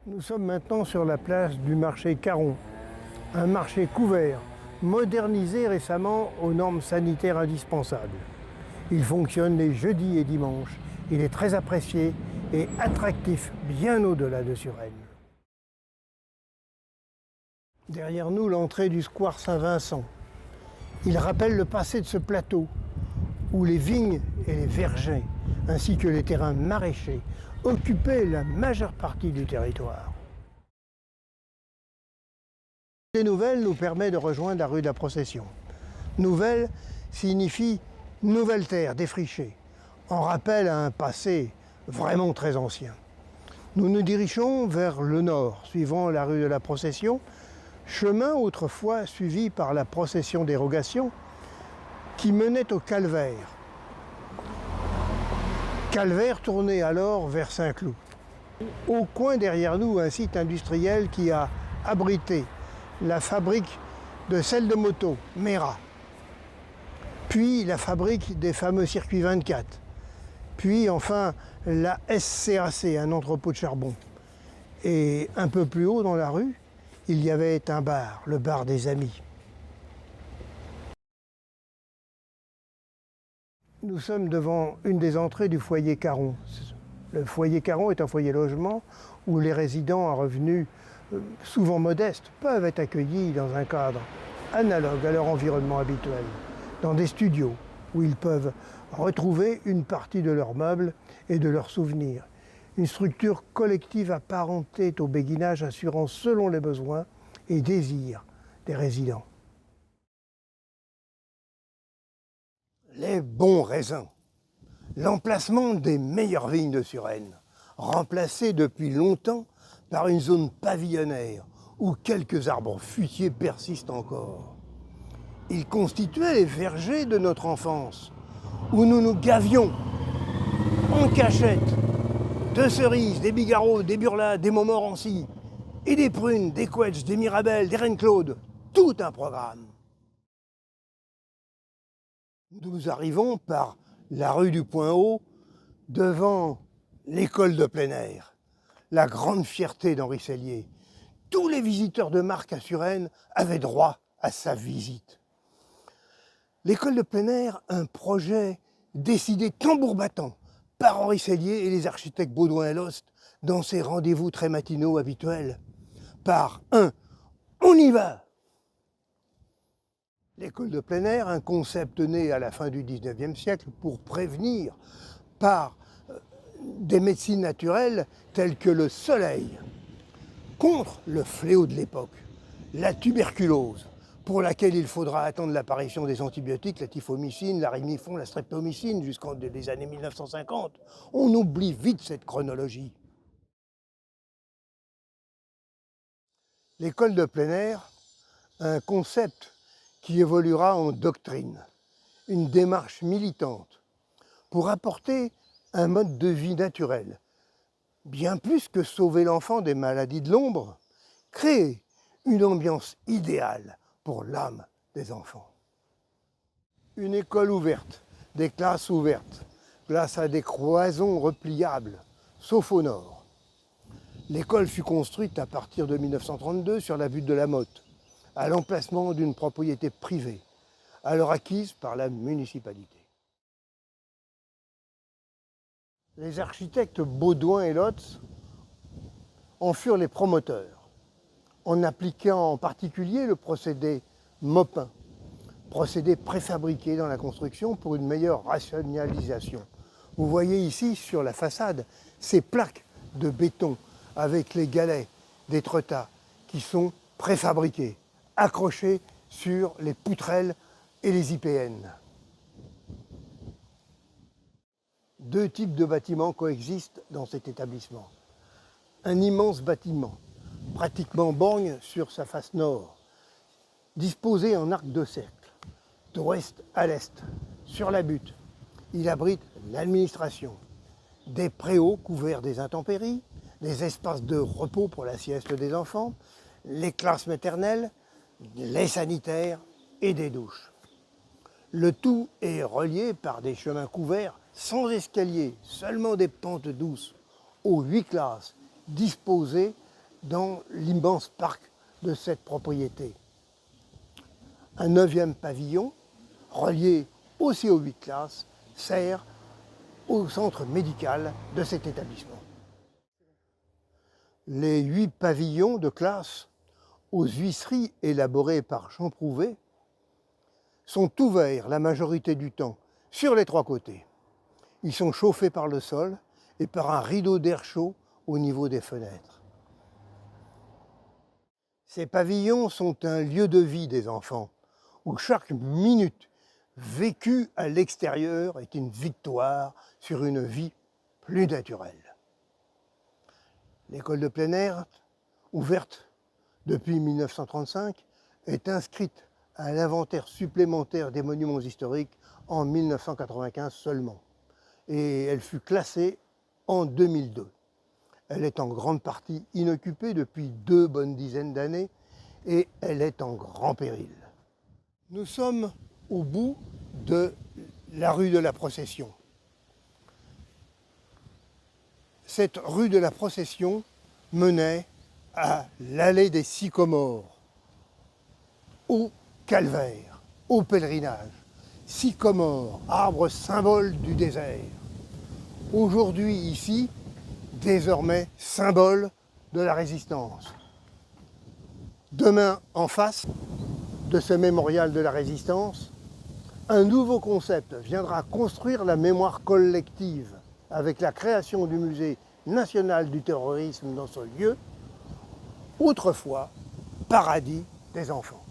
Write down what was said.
Nous sommes maintenant sur la place du marché Caron, un marché couvert, modernisé récemment aux normes sanitaires indispensables. Il fonctionne les jeudis et dimanches. Il est très apprécié et attractif bien au-delà de Suresnes. Derrière nous, l'entrée du square Saint-Vincent. Il rappelle le passé de ce plateau, où les vignes et les vergers, ainsi que les terrains maraîchers, occupaient la majeure partie du territoire. Les nouvelles nous permet de rejoindre la rue de la Procession. Nouvelle signifie nouvelle terre défrichée, en rappel à un passé vraiment très ancien. Nous nous dirigeons vers le nord, suivant la rue de la Procession, chemin autrefois suivi par la procession d'érogation qui menait au calvaire. Calvaire tourné alors vers Saint-Cloud. Au coin derrière nous, un site industriel qui a abrité la fabrique de selle de moto, Mera, puis la fabrique des fameux circuits 24, puis enfin la SCAC, un entrepôt de charbon. Et un peu plus haut dans la rue, il y avait un bar, le bar des Amis. Nous sommes devant une des entrées du foyer Caron. Le foyer Caron est un foyer logement où les résidents à revenus souvent modestes peuvent être accueillis dans un cadre analogue à leur environnement habituel, dans des studios où ils peuvent retrouver une partie de leurs meubles et de leurs souvenirs. Une structure collective apparentée au béguinage assurant selon les besoins et désirs des résidents. Les bons raisins, l'emplacement des meilleures vignes de Suresnes, remplacé depuis longtemps par une zone pavillonnaire où quelques arbres fruitiers persistent encore. Ils constituaient les vergers de notre enfance, où nous nous gavions en cachette de cerises, des bigarreaux, des burlas, des montmorency, et des prunes, des couettes, des mirabelles, des reines claudes, tout un programme. Nous arrivons par la rue du Point-Haut, devant l'école de plein air, la grande fierté d'Henri Sellier. Tous les visiteurs de marque à Suresnes avaient droit à sa visite. L'école de plein air, un projet décidé tambour battant par Henri Sellier et les architectes Baudouin et Lost dans ses rendez-vous très matinaux habituels. Par un « on y va ». L'école de plein air, un concept né à la fin du 19e siècle pour prévenir par des médecines naturelles telles que le soleil contre le fléau de l'époque, la tuberculose, pour laquelle il faudra attendre l'apparition des antibiotiques, la typhomycine, la rimifon, la streptomycine jusqu'en les années 1950. On oublie vite cette chronologie. L'école de plein air, un concept qui évoluera en doctrine, une démarche militante pour apporter un mode de vie naturel, bien plus que sauver l'enfant des maladies de l'ombre, créer une ambiance idéale pour l'âme des enfants. Une école ouverte, des classes ouvertes, grâce à des cloisons repliables, sauf au nord. L'école fut construite à partir de 1932 sur la butte de la Motte, à l'emplacement d'une propriété privée, alors acquise par la municipalité. Les architectes Baudouin et Lotz en furent les promoteurs, en appliquant en particulier le procédé Mopin, procédé préfabriqué dans la construction pour une meilleure rationalisation. Vous voyez ici sur la façade ces plaques de béton avec les galets d'Étretat qui sont préfabriqués, accrochés sur les poutrelles et les IPN. Deux types de bâtiments coexistent dans cet établissement. Un immense bâtiment, pratiquement borgne sur sa face nord, disposé en arc de cercle, d'ouest à l'est, sur la butte. Il abrite l'administration, des préaux couverts des intempéries, des espaces de repos pour la sieste des enfants, les classes maternelles, les sanitaires et des douches. Le tout est relié par des chemins couverts sans escalier, seulement des pentes douces, aux 8 classes disposées dans l'immense parc de cette propriété. Un 9e pavillon, relié aussi aux 8 classes, sert au centre médical de cet établissement. Les 8 pavillons de classe, aux huisseries élaborées par Jean Prouvé, sont ouverts la majorité du temps sur les 3 côtés. Ils sont chauffés par le sol et par un rideau d'air chaud au niveau des fenêtres. Ces pavillons sont un lieu de vie des enfants, où chaque minute vécue à l'extérieur est une victoire sur une vie plus naturelle. L'école de plein air, ouverte depuis 1935, est inscrite à l'inventaire supplémentaire des monuments historiques en 1995 seulement. Et elle fut classée en 2002. Elle est en grande partie inoccupée depuis 2 bonnes dizaines d'années et elle est en grand péril. Nous sommes au bout de la rue de la Procession. Cette rue de la Procession menait à l'allée des Sycomores, au calvaire, au pèlerinage. Sycomore, arbre symbole du désert. Aujourd'hui ici, désormais symbole de la résistance. Demain, en face de ce mémorial de la résistance, un nouveau concept viendra construire la mémoire collective avec la création du musée national du terrorisme dans ce lieu, autrefois paradis des enfants.